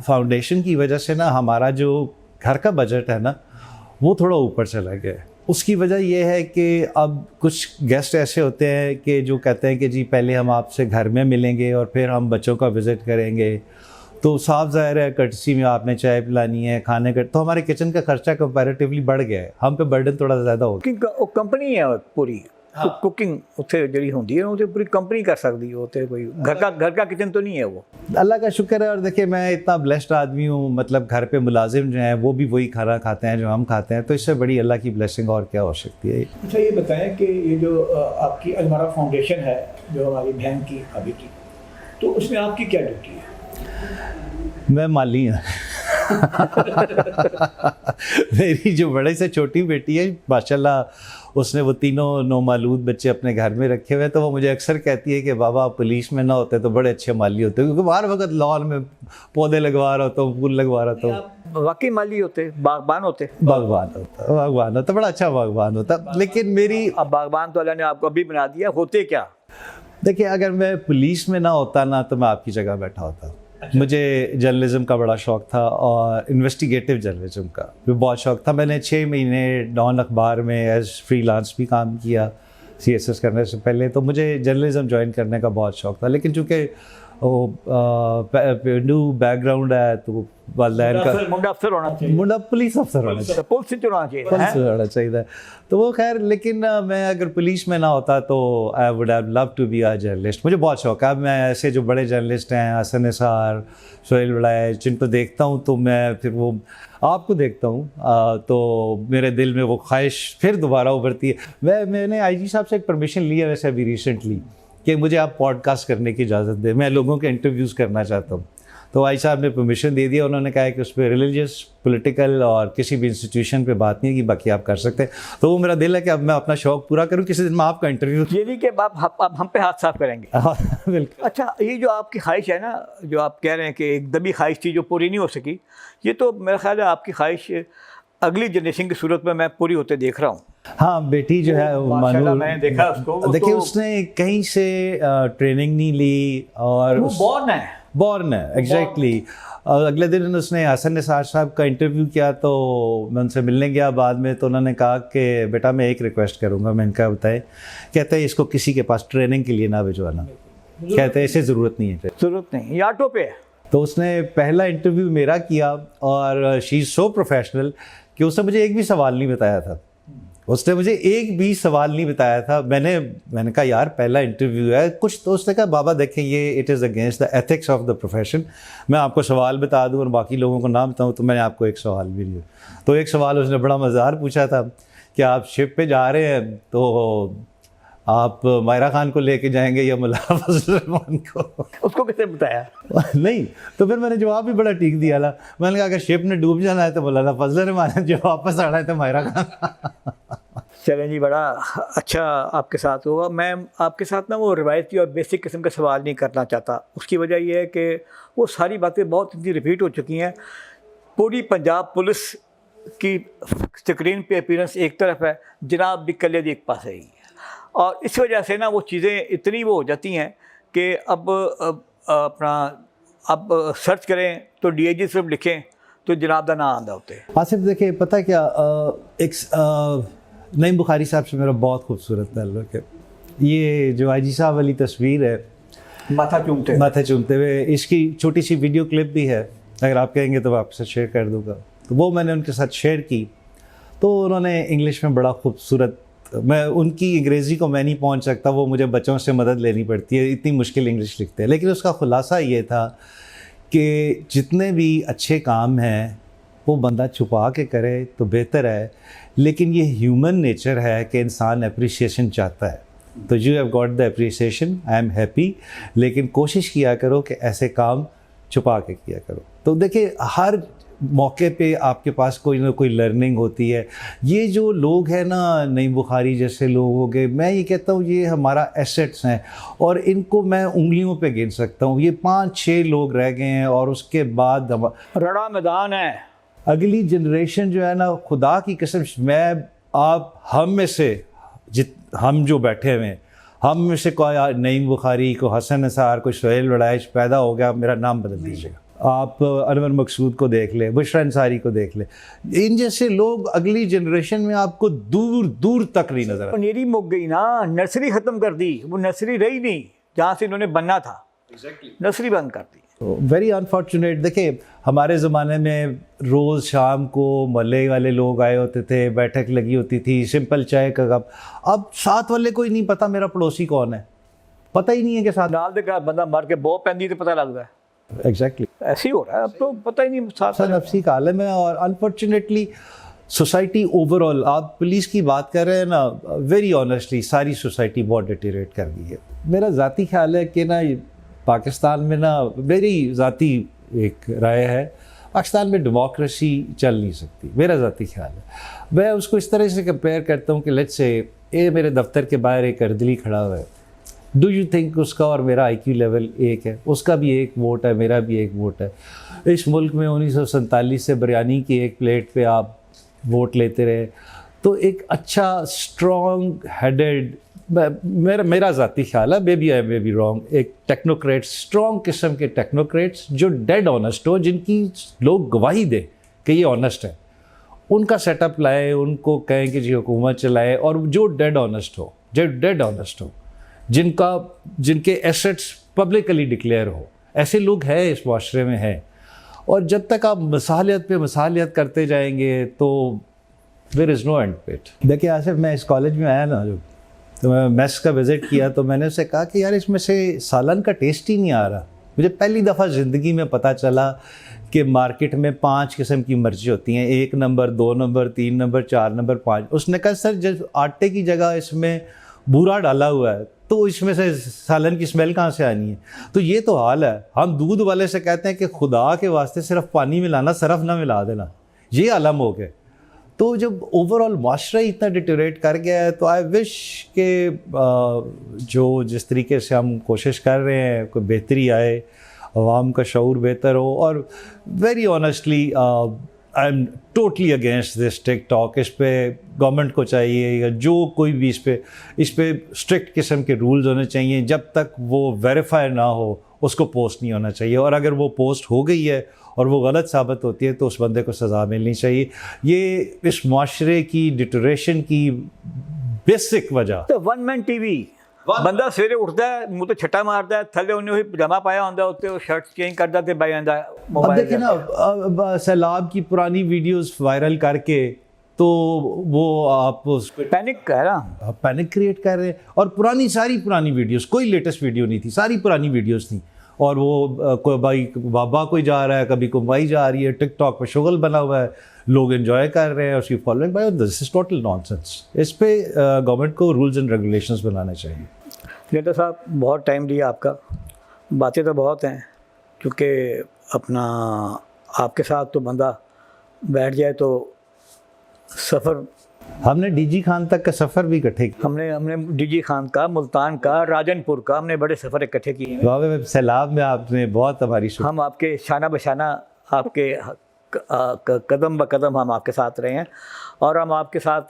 फाउंडेशन की वजह से ना हमारा जो घर का बजट है ना वो थोड़ा ऊपर चला गया है। उसकी वजह यह है कि अब कुछ गेस्ट ऐसे होते हैं कि जो कहते हैं कि जी पहले हम आपसे घर में मिलेंगे और फिर हम बच्चों का विज़िट करेंगे, तो साफ ज़ाहिर है कर्टसी में आपने चाय पिलानी है, खाने का, तो हमारे किचन का खर्चा कंपैरेटिवली बढ़ गया है, हम पे बर्डन थोड़ा ज़्यादा हो गया। कुकिंग कंपनी है पूरी। हाँ। कुकिंग उत्थे जड़ी होंदी है वो पूरी कंपनी कर सकती है, उत्थे कोई घर का किचन तो नहीं है वो। अल्लाह का शुक्र है। और देखिए मैं इतना ब्लेस्ड आदमी हूँ, मतलब घर पे मुलाजिम जो हैं वो भी वही खाना खाते हैं जो हम खाते हैं, तो इससे बड़ी अल्लाह की ब्लेसिंग और क्या हो सकती है। अच्छा ये बताएं कि ये जो आपकी अलमारा फाउंडेशन है जो हमारी बहन की अभी की, तो उसमें आपकी क्या ड्यूटी है? मैं माली हूँ। मेरी जो बड़े से छोटी बेटी है माशाल्लाह उसने वो तीनों नौमालूद बच्चे अपने घर में रखे हुए हैं, तो वो मुझे अक्सर कहती है कि बाबा आप पुलिस में ना होते तो बड़े अच्छे माली होते, क्योंकि हर वक्त लॉन में पौधे लगवा रहा होता हूँ, फूल लगवा रहा था। वाकई माली होते, बागबान होते? बागबान होता, बड़ा अच्छा बागबान होता। लेकिन मेरी अब बागबान तो अल्लाह ने आपको अभी बना दिया, होते क्या? देखिए अगर मैं पुलिस में ना होता ना तो मैं आपकी जगह बैठा होता। अच्छा। मुझे जर्नलिज्म का बड़ा शौक़ था और इन्वेस्टिगेटिव जर्नलिज्म का भी बहुत शौक़ था। मैंने 6 महीने डॉन अखबार में एज फ्रीलांस भी काम किया CSS करने से पहले, तो मुझे जर्नलिज्म ज्वाइन करने का बहुत शौक़ था। लेकिन चूँकि न्यू बैकग्राउंड है तो वालदैन का मुंडा अफसर होना चाहिए, मुंडा पुलिस अफसर होना चाहिए, पुलिस होना चाहिए, पुलिस होना चाहिए। तो वो खैर, लेकिन मैं अगर पुलिस में ना होता तो I would have love to be a journalist. मुझे बहुत शौक है। अब मैं ऐसे जो बड़े जर्नलिस्ट हैं हसन निसार, सोहेल बड़ाइश, जिनको देखता हूँ तो मैं फिर वो आपको देखता हूँ तो मेरे दिल में वो ख्वाहिश फिर दोबारा उभरती है। मैंने IG साहब से एक परमिशन लिया वैसे अभी रिसेंटली कि मुझे आप पॉडकास्ट करने की इजाज़त दें, मैं लोगों के इंटरव्यूज़ करना चाहता हूँ। तो IG साहब ने परमिशन दे दिया। उन्होंने कहा कि उस पर रिलीजियस, पॉलिटिकल और किसी भी इंस्टीट्यूशन पे बात नहीं है कि बाकी आप कर सकते हैं। तो वो मेरा दिल है कि अब मैं अपना शौक़ पूरा करूँ, किसी दिन मैं आपका इंटरव्यू। ये नहीं कि आप हम पे हाथ साफ करेंगे। बिल्कुल। अच्छा ये जो आपकी ख्वाहिश है ना, जो आप कह रहे हैं कि एक दबी ख्वाहिश थी जो पूरी नहीं हो सकी, ये तो मेरा ख्याल है आपकी ख्वाहिश अगली जनरेशन की सूरत में मैं पूरी होते देख रहा हूँ। हाँ बेटी जो है माशाल्लाह मैंने देखा उसको, देखिए उसने कहीं से ट्रेनिंग नहीं ली और बॉर्न है एग्जैक्टली। अगले दिन उसने हसन निसार साहब का इंटरव्यू किया तो मैं उनसे मिलने गया बाद में, तो उन्होंने कहा कि बेटा मैं एक रिक्वेस्ट करूँगा। मैंने कहा बताएं। कहते हैं इसको किसी के पास ट्रेनिंग के लिए ना भिजवाना, कहते हैं इसे ज़रूरत नहीं है, ज़रूरत नहीं, ये ऑटो पे है। तो उसने पहला इंटरव्यू मेरा किया और शी इज़ सो प्रोफेशनल कि उसने मुझे एक भी सवाल नहीं बताया था। उसने मुझे एक भी सवाल नहीं बताया था। मैंने कहा यार पहला इंटरव्यू है कुछ, तो उसने कहा बाबा देखें ये it is against the ethics of the profession, मैं आपको सवाल बता दूं और बाकी लोगों को ना बताऊं, तो मैंने आपको एक सवाल भी दिया। तो एक सवाल उसने बड़ा मज़ेदार पूछा था कि आप शिप पे जा रहे हैं तो आप मायरा खान को लेके जाएंगे या मौलाना फजल रहमान को? उसको किसने बताया? नहीं, तो फिर मैंने जवाब भी बड़ा ठीक दिया था। मैंने कहा अगर शिप ने डूब जाना है तो मौलाना फजल रहमान है, जो वापस आना है तो मायरा खान। चलें जी, बड़ा अच्छा आपके साथ हुआ। मैं आपके साथ ना वो रिवायती और बेसिक किस्म का सवाल नहीं करना चाहता। उसकी वजह यह है कि वो सारी बातें बहुत इतनी रिपीट हो चुकी हैं। पूरी पंजाब पुलिस की स्क्रीन पे अपीयरेंस एक तरफ है, जनाब भी कलेदी एक पास है, और इस वजह से ना वो चीज़ें इतनी वो हो जाती हैं कि अब सर्च करें तो DIG सिर्फ लिखें तो जनाब का नाम आंदा होते। आसिफ देखिए पता क्या, एक नईम बुखारी साहब से मेरा बहुत खूबसूरत ताल्लुक़ है। ये जो IG साहब वाली तस्वीर है माथा चूमते हुए, इसकी छोटी सी वीडियो क्लिप भी है, अगर आप कहेंगे तो मैं आपके साथ शेयर कर दूँगा। तो वो मैंने उनके साथ शेयर की, तो उन्होंने इंग्लिश में बड़ा खूबसूरत, मैं उनकी अंग्रेज़ी को मैं नहीं पहुंच सकता, वो मुझे बच्चों से मदद लेनी पड़ती है, इतनी मुश्किल इंग्लिश लिखते हैं। लेकिन उसका ख़ुलासा ये था कि जितने भी अच्छे काम हैं वो बंदा छुपा के करे तो बेहतर है, लेकिन ये ह्यूमन नेचर है कि इंसान अप्रिसिएशन चाहता है। तो you have got the appreciation, I am happy, लेकिन कोशिश किया करो कि ऐसे काम छुपा के किया करो। तो देखिए हर मौके पे आपके पास कोई ना कोई लर्निंग होती है। ये जो लोग हैं ना, नईम बुखारी जैसे लोग हो गए, मैं ये कहता हूँ ये हमारा एसेट्स हैं और इनको मैं उंगलियों पे गिन सकता हूँ। ये 5-6 लोग रह गए हैं और उसके बाद रड़ा मैदान है। अगली जनरेशन जो है ना, खुदा की कसम, मैं आप हम में से हम जो बैठे हुए हैं, हम में से कोई नईम बुखारी, को हसन निसार, कोई सुहेल वड़ाइश पैदा हो गया, मेरा नाम बदल दीजिएगा। आप अनवर मकसूद को देख ले, बुशरा अंसारी को देख ले, इन जैसे लोग अगली जनरेशन में आपको दूर दूर तक नहीं नजर आते। पनीरी मुक गई ना, नर्सरी ख़त्म कर दी, वो नर्सरी रही नहीं जहाँ से इन्होंने बनना था। नर्सरी बंद कर दी। Very unfortunate. देखिए हमारे ज़माने में रोज़ शाम को मोहल्ले वाले लोग आए होते थे, बैठक लगी होती थी, सिंपल चाय का कप। अब साथ वाले को ही नहीं पता मेरा पड़ोसी कौन है, पता ही नहीं है कि साथ नाल दे का बंदा मर के बो पैंदी तो पता लगता है। एग्जैक्टली ऐसे ही हो रहा है अब तो, पता ही नहीं साथ नफसी का आलम है। और अनफॉर्चुनेटली सोसाइटी ओवरऑल, आप पुलिस की बात कर रहे हैं ना, वेरी ऑनेस्टली सारी सोसाइटी बहुत डिटेरेट कर गई है। मेरा ज़ाती ख्याल है कि ना पाकिस्तान में ना, मेरी ज़ाती एक राय है, पाकिस्तान में डेमोक्रेसी चल नहीं सकती, मेरा ज़ाती ख्याल है। मैं उसको इस तरह से कंपेयर करता हूँ कि लेट्स से ये मेरे दफ्तर के बाहर एक अर्दली खड़ा हुआ है, डू यू थिंक उसका और मेरा IQ लेवल एक है? उसका भी एक वोट है, मेरा भी एक वोट है। इस मुल्क में 1947 से बिरयानी की एक प्लेट पे आप वोट लेते रहे, तो एक अच्छा स्ट्रॉन्ग हेडेड, मेरा ज़ाती ख्याल है, मे बी रॉन्ग, एक टेक्नोक्रेट्स, स्ट्रॉन्ग किस्म के टेक्नोक्रेट्स जो डेड ऑनेस्ट हो, जिनकी लोग गवाही दे कि ये ऑनेस्ट है, उनका सेटअप लाए, उनको कहें कि जी हुकूमत चलाए, और जो डेड ऑनेस्ट हो, जिनके एसेट्स पब्लिकली डिक्लेयर हो, ऐसे लोग हैं इस माशरे में हैं। और जब तक आप मसालियत पे मसालियत करते जाएंगे तो there is no end to it. देखिए आसिफ, मैं इस कॉलेज में आया ना, तो मैं मेस का विज़िट किया, तो मैंने उससे कहा कि यार इसमें से सालन का टेस्ट ही नहीं आ रहा। मुझे पहली दफ़ा ज़िंदगी में पता चला कि मार्केट में 5 किस्म की मिर्ची होती हैं, 1 नंबर, 2 नंबर, 3 नंबर, 4 नंबर, 5। उसने कहा सर जब आटे की जगह इसमें बूरा डाला हुआ है तो इसमें से सालन की स्मेल कहाँ से आनी है? तो ये तो हाल है। हम दूध वाले से कहते हैं कि खुदा के वास्ते सिर्फ पानी मिलाना, सरफ ना मिला देना, ये आलम हो गए। तो जब ओवरऑल माशरा ही इतना डिटेरेट कर गया है, तो आई विश के जो जिस तरीके से हम कोशिश कर रहे हैं कोई बेहतरी आए, अवाम का शऊर बेहतर हो। और very honestly I am totally against this TikTok. इस पे गवर्नमेंट को चाहिए, या जो कोई भी इस पे स्ट्रिक्ट किस्म के रूल्स होने चाहिए। जब तक वो वेरीफाई ना हो उसको पोस्ट नहीं होना चाहिए, और अगर वो पोस्ट हो गई है और वो गलत साबित होती है तो उस बंदे को सज़ा मिलनी चाहिए। ये इस माशरे की डिटरेशन की बेसिक वजह। तो वन मैन टीवी, बंदा सवेरे उठता है, मुँह तो छट्टा मारता है, थले उन्हें पजामा पाया होता है, उत्ते शर्ट चेंज करता है, बह जाता है। अब देखिए ना, सैलाब की पुरानी वीडियोस वायरल करके तो वो आप पैनिक कह रहा, पैनिक क्रिएट कर रहे हैं। और सारी पुरानी वीडियोस, कोई लेटेस्ट वीडियो नहीं थी, सारी पुरानी वीडियोस थी। और वो कोई भाई बाबा कोई जा रहा है, कभी कुमाई जा रही है, टिकटॉक पर शुगल बना हुआ है, लोग एंजॉय कर रहे हैं, उसकी फॉलोइंग। भाई दिस इज टोटल नॉनसेंस। इस पे गवर्नमेंट को रूल्स एंड रेगुलेशंस बनाने चाहिए। नेता साहब बहुत टाइम लिया आपका, बातें तो बहुत हैं, क्योंकि अपना आपके साथ तो बंदा बैठ जाए तो सफ़र, हमने DG खान तक का सफ़र भी इकट्ठे किया। हमने DG खान का, मुल्तान का, राजनपुर का, हमने बड़े सफ़र इकट्ठे किए हैं। सैलाब में आपने बहुत हमारी हम आपके शाना बशाना, आपके कदम ब कदम हम आपके साथ रहे हैं, और हम आपके साथ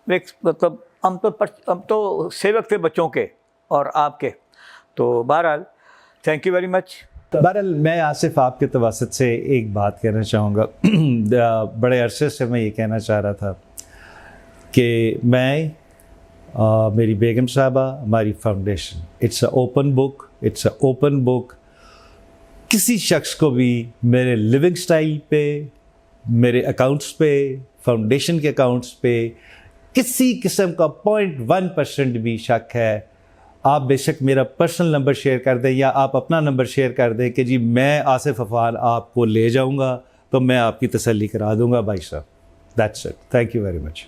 एक मतलब हम तो सेवक थे बच्चों के और आपके। तो बहरहाल थैंक यू वेरी मच। बहरहाल मैं आसिफ आपके तवसत से एक बात कहना चाहूँगा। बड़े अरसे से मैं ये कहना चाह रहा था कि मैं मेरी बेगम साहबा, हमारी foundation, it's a open book. किसी शख्स को भी मेरे लिविंग स्टाइल पे, मेरे अकाउंट्स पे, फाउंडेशन के अकाउंट्स पे किसी किस्म का 0.1% भी शक है, आप बेशक मेरा पर्सनल नंबर शेयर कर दें या आप अपना नंबर शेयर कर दें कि जी मैं आसिफ अफान आपको ले जाऊंगा, तो मैं आपकी तसल्ली करा दूंगा भाई साहब। That's it. Thank you very much.